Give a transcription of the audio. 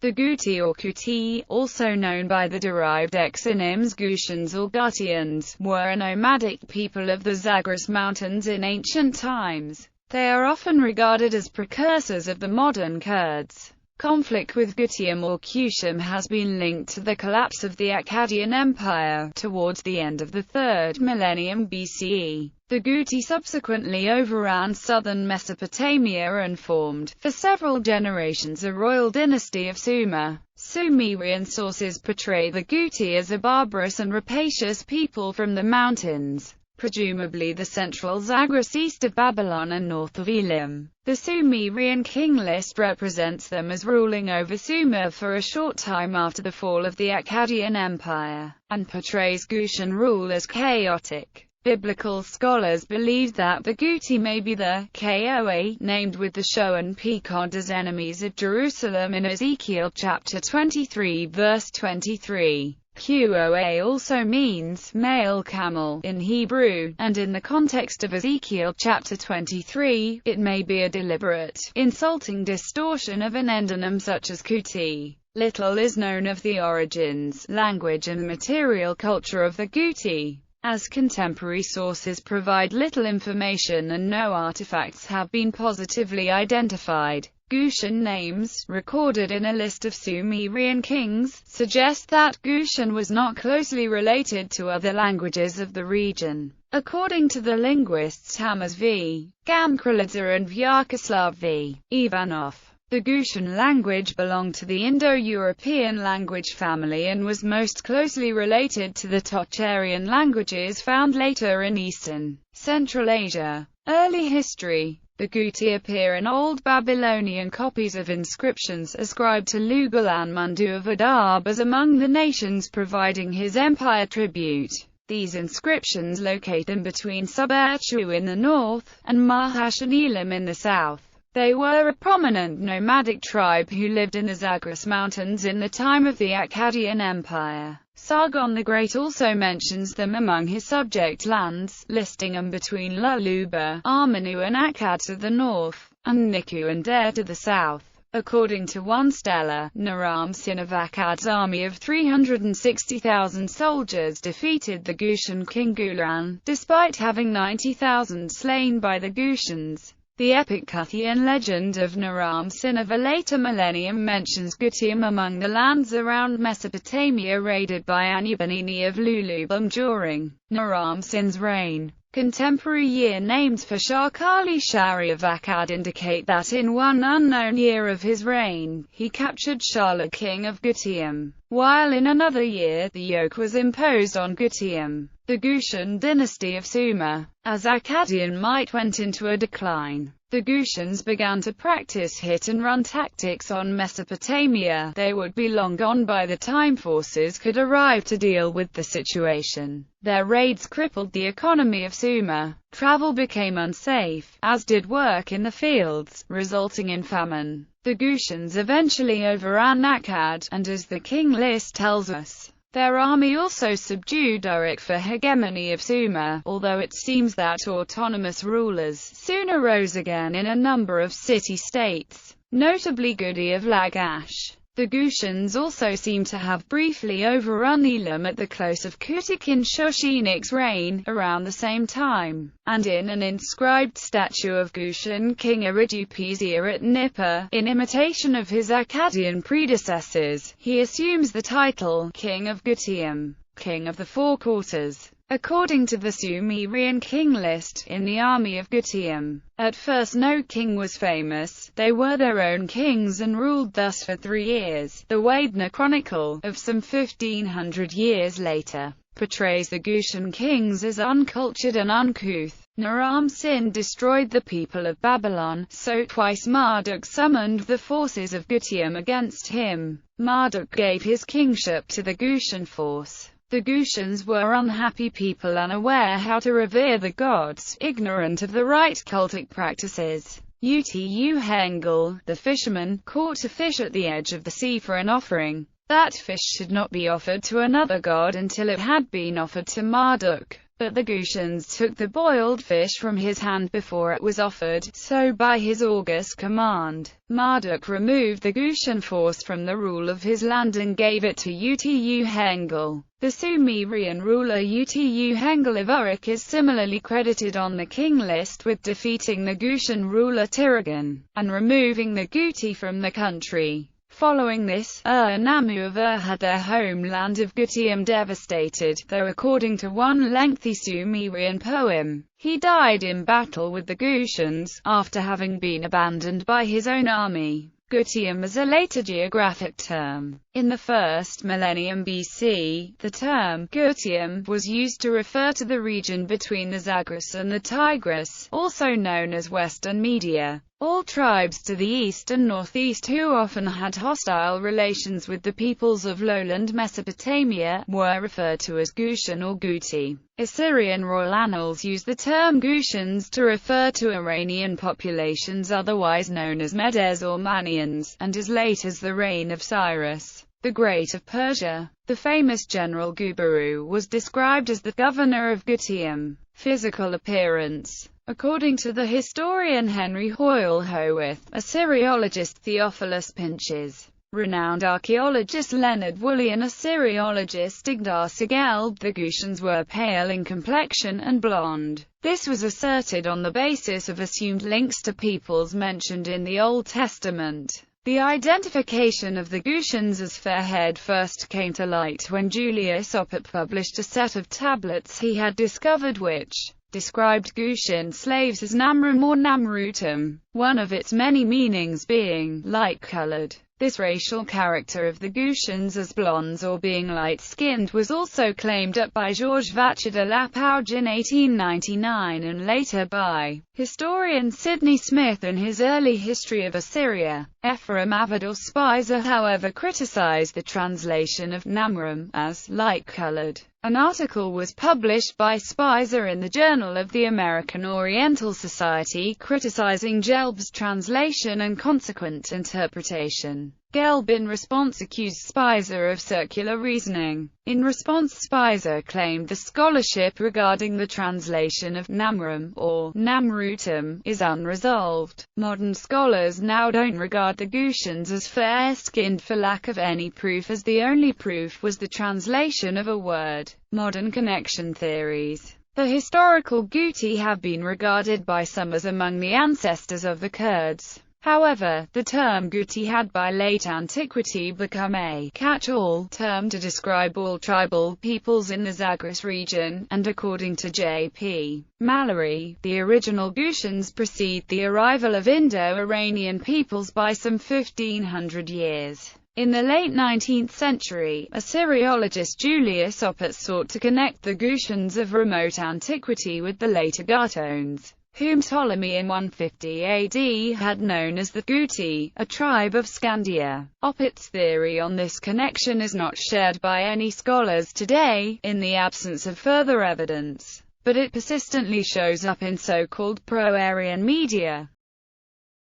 The Guti or Kuti, also known by the derived exonyms Gutians or Gutians, were a nomadic people of the Zagros Mountains in ancient times. They are often regarded as precursors of the modern Kurds. Conflict with Gutium or Kushum has been linked to the collapse of the Akkadian Empire, towards the end of the 3rd millennium BCE. The Guti subsequently overran southern Mesopotamia and formed, for several generations, a royal dynasty of Sumer. Sumerian sources portray the Guti as a barbarous and rapacious people from the mountains, presumably the central Zagros east of Babylon and north of Elam. The Sumerian king list represents them as ruling over Sumer for a short time after the fall of the Akkadian Empire, and portrays Gutian rule as chaotic. Biblical scholars believe that the Guti may be the Koa, named with the Shoan Pequod as enemies of Jerusalem in Ezekiel chapter 23 verse 23. Qoa also means male camel in Hebrew, and in the context of Ezekiel chapter 23, it may be a deliberate, insulting distortion of an endonym such as Kuti. Little is known of the origins, language and material culture of the Guti, as contemporary sources provide little information and no artifacts have been positively identified. Gutian names, recorded in a list of Sumerian kings, suggest that Gutian was not closely related to other languages of the region. According to the linguists Tamás V. Gamkrelidze and Vyacheslav V. Ivanov, the Gutian language belonged to the Indo-European language family and was most closely related to the Tocharian languages found later in Eastern Central Asia. Early history. The Guti appear in Old Babylonian copies of inscriptions ascribed to Lugalan-Mundu of Adab as among the nations providing his empire tribute. These inscriptions locate them between Suberchu in the north, and Mahashanelam in the south. They were a prominent nomadic tribe who lived in the Zagros Mountains in the time of the Akkadian Empire. Sargon the Great also mentions them among his subject lands, listing them between Luluba, Armanu and Akkad to the north, and Niku and Der to the south. According to one stela, Naram Sin of Akkad's army of 360,000 soldiers defeated the Gutian king Gulan, despite having 90,000 slain by the Gutians. The epic Gutian legend of Naram Sin of a later millennium mentions Gutium among the lands around Mesopotamia raided by Anubanini of Lulubum during Naram Sin's reign. Contemporary year names for Shakali Shari of Akkad indicate that in one unknown year of his reign, he captured Shala king of Gutium, while in another year, the yoke was imposed on Gutium. The Gutian dynasty of Sumer. As Akkadian might went into a decline, the Gutians began to practice hit-and-run tactics on Mesopotamia. They would be long gone by the time forces could arrive to deal with the situation. Their raids crippled the economy of Sumer. Travel became unsafe, as did work in the fields, resulting in famine. The Gutians eventually overran Akkad, and as the king list tells us, their army also subdued Uruk for hegemony of Sumer, although it seems that autonomous rulers soon arose again in a number of city-states, notably Gudi of Lagash. The Gutians also seem to have briefly overrun Elam at the close of Kutikin Shoshenq's reign, around the same time, and in an inscribed statue of Gutian king Iridupizir at Nippur, in imitation of his Akkadian predecessors, he assumes the title, King of Gutium, King of the Four Quarters. According to the Sumerian king list, in the army of Gutium, at first no king was famous. They were their own kings and ruled thus for 3 years. The Wadna Chronicle, of some 1500 years later, portrays the Gutian kings as uncultured and uncouth. Naram Sin destroyed the people of Babylon, so twice Marduk summoned the forces of Gutium against him. Marduk gave his kingship to the Gutian force. The Gutians were unhappy people unaware how to revere the gods, ignorant of the right cultic practices. Utu Hengel, the fisherman, caught a fish at the edge of the sea for an offering. That fish should not be offered to another god until it had been offered to Marduk. But the Gutians took the boiled fish from his hand before it was offered, so by his august command, Marduk removed the Gutian force from the rule of his land and gave it to Utu-Hengel. The Sumerian ruler Utu-Hengel of Uruk is similarly credited on the king list with defeating the Gutian ruler Tiragan, and removing the Guti from the country. Following this, Ur-Nammu of Ur had their homeland of Gutium devastated, though according to one lengthy Sumerian poem, he died in battle with the Gutians, after having been abandoned by his own army. Gutium is a later geographic term. In the 1st millennium BC, the term Gutium was used to refer to the region between the Zagros and the Tigris, also known as Western Media. All tribes to the east and northeast who often had hostile relations with the peoples of lowland Mesopotamia were referred to as Gutian or Guti. Assyrian royal annals use the term Gutians to refer to Iranian populations otherwise known as Medes or Manians, and as late as the reign of Cyrus the Great of Persia. The famous general Gubaru was described as the governor of Gutium. Physical appearance. According to the historian Henry Hoyle Howarth, Assyriologist Theophilus Pinches, renowned archaeologist Leonard Woolley and Assyriologist Igdar Segelb, the Gutians were pale in complexion and blonde. This was asserted on the basis of assumed links to peoples mentioned in the Old Testament. The identification of the Gutians as fair-haired first came to light when Julius Oppert published a set of tablets he had discovered which described Gutian slaves as Namrum or Namrutum, one of its many meanings being light-colored. This racial character of the Gutians as blondes or being light-skinned was also claimed up by Georges Vacher de la Pauge in 1899 and later by historian Sidney Smith in his early history of Assyria. Ephraim Avedor Spicer, however, criticized the translation of Namrum as light-colored. An article was published by Spicer in the Journal of the American Oriental Society criticizing Gelb's translation and consequent interpretation. Gelb in response accused Spicer of circular reasoning. In response, Spicer claimed the scholarship regarding the translation of Namrum, or Namrutum, is unresolved. Modern scholars now don't regard the Gutians as fair-skinned for lack of any proof, as the only proof was the translation of a word. Modern connection theories. The historical Guti have been regarded by some as among the ancestors of the Kurds. However, the term Guti had by late antiquity become a catch-all term to describe all tribal peoples in the Zagros region, and according to J.P. Mallory, the original Gutians precede the arrival of Indo-Iranian peoples by some 1500 years. In the late 19th century, Assyriologist Julius Oppert sought to connect the Gutians of remote antiquity with the later Gatones, whom Ptolemy in 150 AD had known as the Guti, a tribe of Scandia. Oppert's theory on this connection is not shared by any scholars today, in the absence of further evidence, but it persistently shows up in so-called pro-Aryan media.